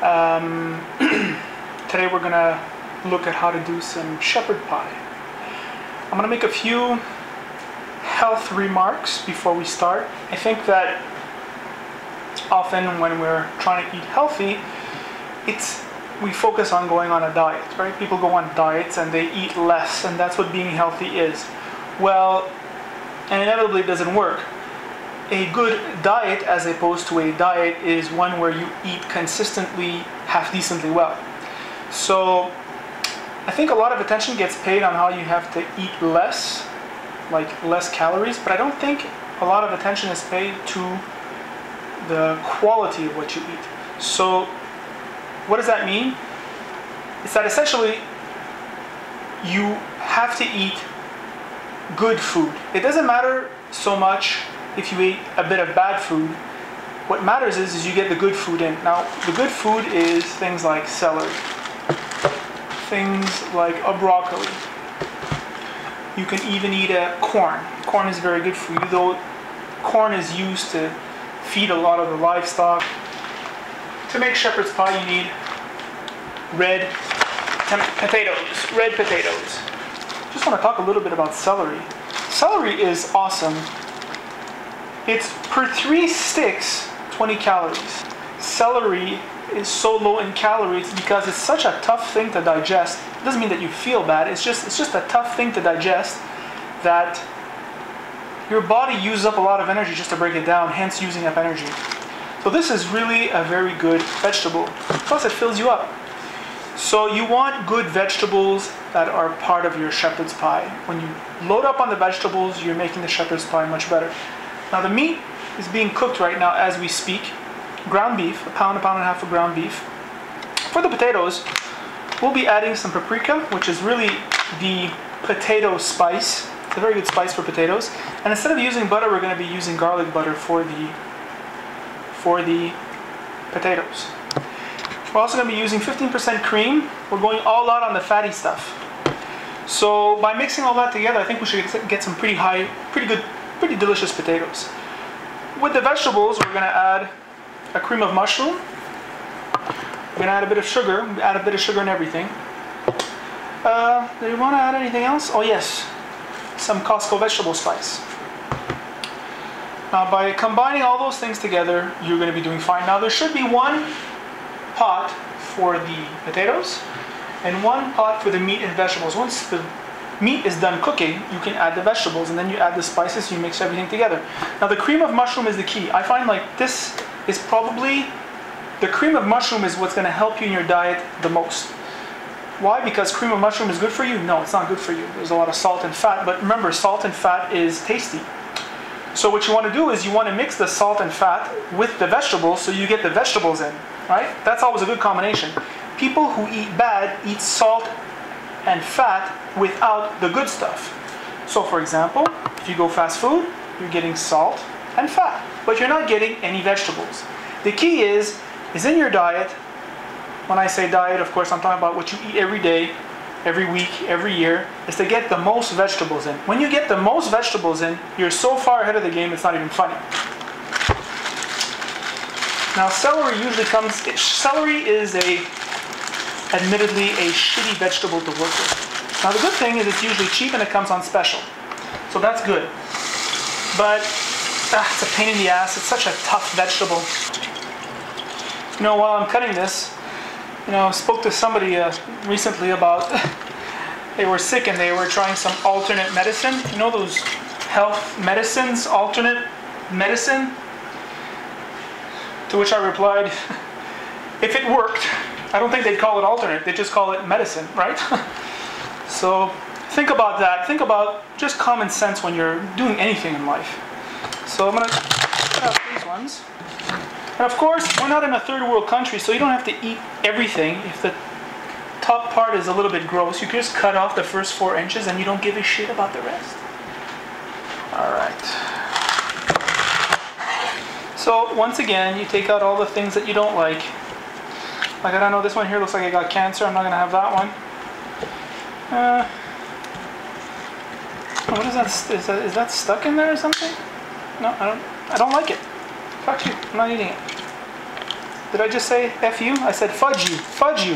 Um, Today we're gonna look at how to do some shepherd pie. I'm gonna make a few health remarks before we start. I think that often when we're trying to eat healthy, we focus on going on a diet, right? People go on diets and they eat less, and that's what being healthy is. Well, and inevitably it doesn't work. A good diet, as opposed to a diet, is one where you eat consistently, half decently well. So I think a lot of attention gets paid on how you have to eat less, like less calories, but I don't think a lot of attention is paid to the quality of what you eat. So what does that mean? It's that essentially you have to eat good food. It doesn't matter so much if you eat a bit of bad food. What matters is you get the good food in. Now, the good food is things like celery, things like a broccoli. You can even eat a corn. Corn is very good for you, though corn is used to feed a lot of the livestock. To make shepherd's pie, you need red potatoes. Just want to talk a little bit about celery. Celery is awesome. It's per 3 sticks, 20 calories. Celery is so low in calories because it's such a tough thing to digest. It doesn't mean that you feel bad. It's just a tough thing to digest that your body uses up a lot of energy just to break it down, hence using up energy. So this is really a very good vegetable. Plus it fills you up. So you want good vegetables that are part of your shepherd's pie. When you load up on the vegetables, you're making the shepherd's pie much better. Now the meat is being cooked right now as we speak. Ground beef, a pound and a half of ground beef. For the potatoes, we'll be adding some paprika, which is really the potato spice. It's a very good spice for potatoes. And instead of using butter, we're going to be using garlic butter for the potatoes. We're also going to be using 15% cream. We're going all out on the fatty stuff. So by mixing all that together, I think we should get some pretty delicious potatoes. With the vegetables, we're going to add a cream of mushroom. We're going to add a bit of sugar. We add a bit of sugar in everything. Do you want to add anything else? Oh yes, some Costco vegetable spice. Now by combining all those things together, you're going to be doing fine. Now there should be one pot for the potatoes and one pot for the meat and vegetables. Once the meat is done cooking, you can add the vegetables and then you add the spices, you mix everything together. Now the cream of mushroom is the key. I find like this is probably, the cream of mushroom is what's going to help you in your diet the most. Why? Because cream of mushroom is good for you? No, it's not good for you. There's a lot of salt and fat, but remember, salt and fat is tasty. So what you want to do is you want to mix the salt and fat with the vegetables so you get the vegetables in, right? That's always a good combination. People who eat bad eat salt and fat without the good stuff. So for example, if you go fast food, you're getting salt and fat, but you're not getting any vegetables. The key is in your diet. When I say diet, of course, I'm talking about what you eat every day, every week, every year, is to get the most vegetables in. When you get the most vegetables in, you're so far ahead of the game, it's not even funny. Now, celery is admittedly a shitty vegetable to work with. Now, the good thing is it's usually cheap and it comes on special. So that's good. But it's a pain in the ass. It's such a tough vegetable. You know, while I'm cutting this, I spoke to somebody recently about they were sick and they were trying some alternate medicine. You know those health medicines, alternate medicine? To which I replied, if it worked, I don't think they'd call it alternate, they'd just call it medicine, right? So think about that. Think about just common sense when you're doing anything in life. So I'm going to cut out these ones. And of course, we're not in a third world country, so you don't have to eat everything. If the top part is a little bit gross, you can just cut off the first 4 inches and you don't give a shit about the rest. Alright. So once again, you take out all the things that you don't like. Like, I don't know, this one here looks like I got cancer. I'm not going to have that one. What is that? Is that stuck in there or something? No, I don't like it. Fuck you, I'm not eating it. Did I just say F you? I said fudge you. Fudge you.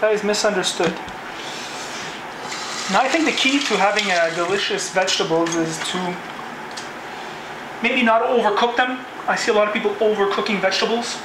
That is misunderstood. Now I think the key to having delicious vegetables is to maybe not overcook them. I see a lot of people overcooking vegetables.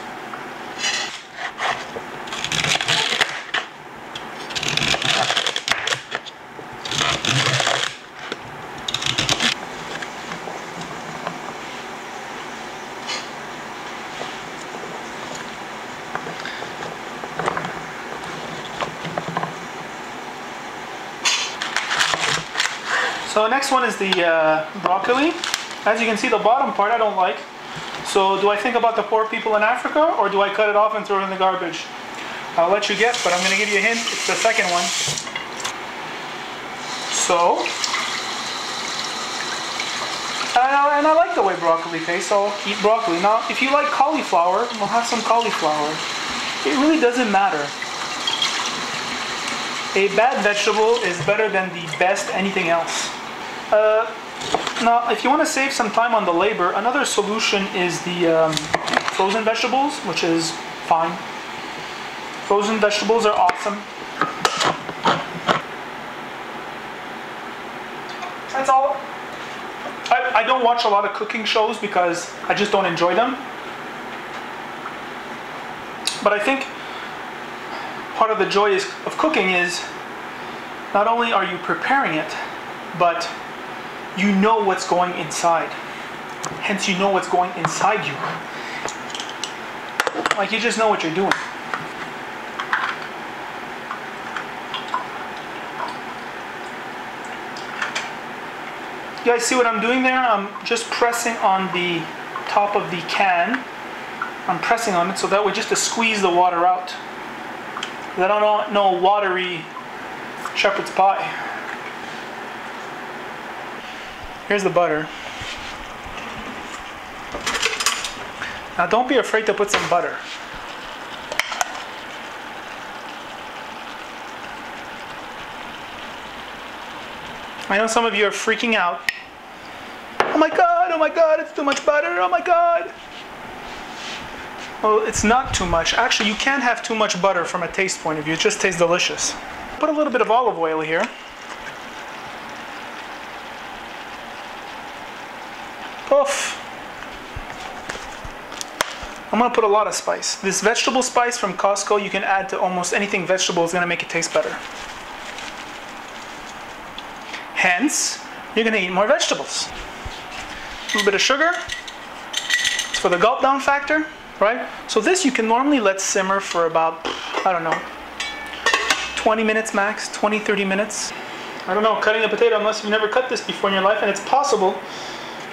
So the next one is the broccoli. As you can see, the bottom part I don't like. So do I think about the poor people in Africa, or do I cut it off and throw it in the garbage? I'll let you guess, but I'm going to give you a hint. It's the second one. So, and I like the way broccoli tastes, so I'll eat broccoli. Now, if you like cauliflower, we'll have some cauliflower. It really doesn't matter. A bad vegetable is better than the best anything else. Now, if you want to save some time on the labor, another solution is the frozen vegetables, which is fine. Frozen vegetables are awesome. That's all. I don't watch a lot of cooking shows because I just don't enjoy them. But I think part of the joy of cooking is not only are you preparing it, but you know what's going inside. Hence, you know what's going inside you. Like, you just know what you're doing. You guys see what I'm doing there? I'm just pressing on the top of the can. I'm pressing on it so that way just to squeeze the water out. I don't want no watery shepherd's pie. Here's the butter. Now don't be afraid to put some butter. I know some of you are freaking out. Oh my God, it's too much butter, oh my God. Well, it's not too much. Actually, you can't have too much butter from a taste point of view. It just tastes delicious. Put a little bit of olive oil here. Poof. I'm going to put a lot of spice. This vegetable spice from Costco, you can add to almost anything vegetable. Is going to make it taste better. Hence, you're going to eat more vegetables. A little bit of sugar. It's for the gulp down factor, right? So this you can normally let simmer for about, I don't know, 20 minutes max, 20, 30 minutes. I don't know, cutting a potato, unless you've never cut this before in your life, and it's possible.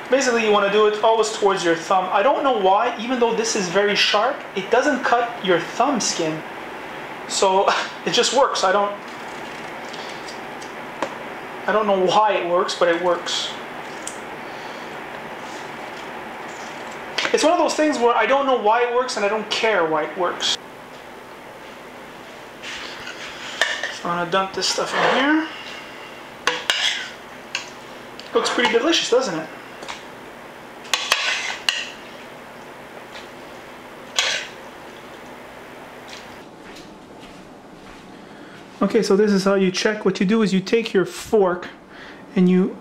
Basically, you want to do it always towards your thumb. I don't know why, even though this is very sharp, it doesn't cut your thumb skin. So it just works. I don't know why it works, but it works. It's one of those things where I don't know why it works and I don't care why it works. So I'm going to dump this stuff in here. Looks pretty delicious, doesn't it? Okay, so this is how you check. What you do is you take your fork and you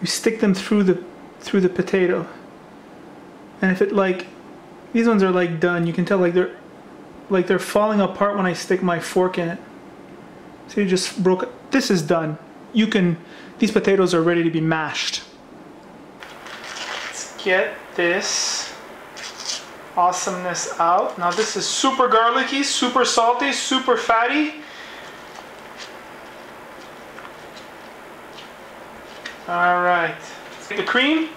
stick them through the potato. And if it these ones are done, you can tell they're falling apart when I stick my fork in it. So you just broke it. This is done. These potatoes are ready to be mashed. Let's get this awesomeness out. Now this is super garlicky, super salty, super fatty. Alright, let's get the cream.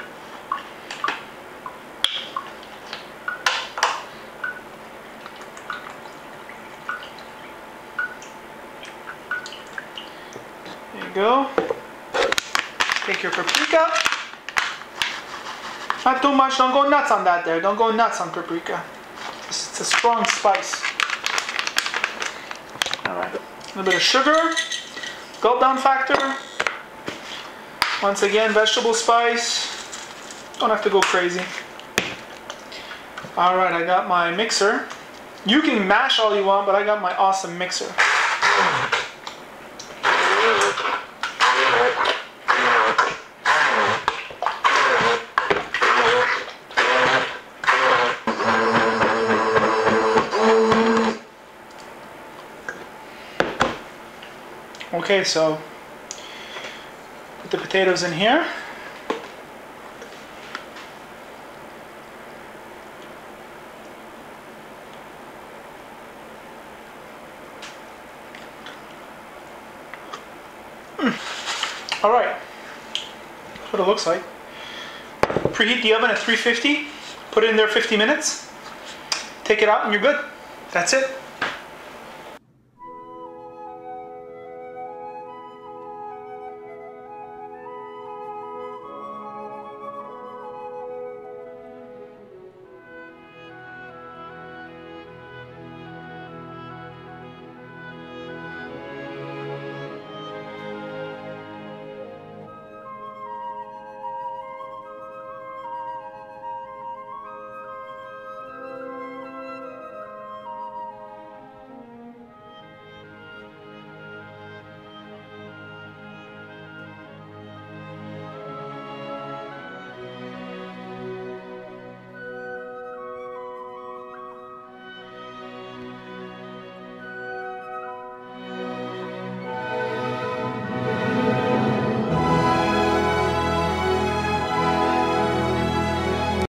There you go. Take your paprika. Not too much, don't go nuts on that there. Don't go nuts on paprika. It's a strong spice. Alright, a little bit of sugar. Gulp down factor. Once again, vegetable spice. Don't have to go crazy. All right, I got my mixer. You can mash all you want, but I got my awesome mixer. Okay, so put the potatoes in here. All right, that's what it looks like. Preheat the oven at 350, put it in there 50 minutes, take it out and you're good. That's it.